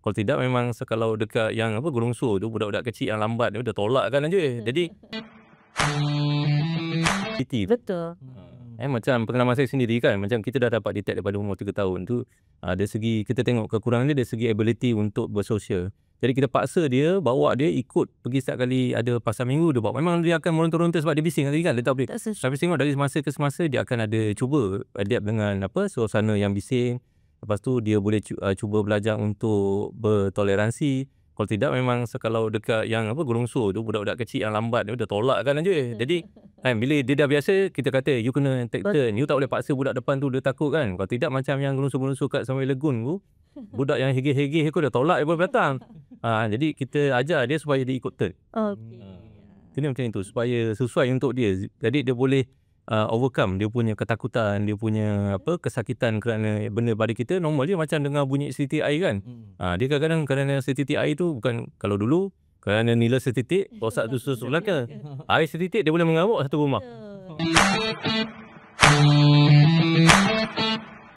Kalau tidak memang kalau dekat yang apa Gurungsur tu budak-budak kecil yang lambat tu dah tolakkan aja. Jadi Betul. macam pengalaman saya sendiri kan, macam kita dah dapat detect daripada umur 3 tahun tu, dari segi kita tengok kekurangan dia dari segi ability untuk bersosial. Jadi kita paksa dia, bawa dia ikut pergi setiap kali ada pasar minggu dia bawa. Memang dia akan meronta-ronta sebab dia bising tadi kan, dia tak boleh. Tapi tengok dari semasa ke semasa dia akan ada cuba adapt dengan suasana yang bising. Lepas tu dia boleh cuba belajar untuk bertoleransi. Kalau tidak memang kalau dekat yang Gurungsur tu budak-budak kecil yang lambat tu dah tolakkan aja. Jadi bila dia dah biasa, kita kata you kena take turn. You tak boleh paksa budak depan tu dia takut kan. Kalau tidak macam yang Gurungsur-Gurungsur kat Sungai Legun tu, budak yang hegeh-hegeh tu dah tolak daripada belakang. Jadi kita ajar dia supaya dia ikut turn. Kena macam itu supaya sesuai untuk dia. Jadi dia boleh overcome dia punya ketakutan, dia punya kesakitan kerana benda pada kita normal je macam dengar bunyi setitik air kan. Dia kadang-kadang kerana setitik air tu bukan kalau dulu kerana nila setitik rosak tu susu belaka. Air setitik dia boleh mengamuk satu rumah.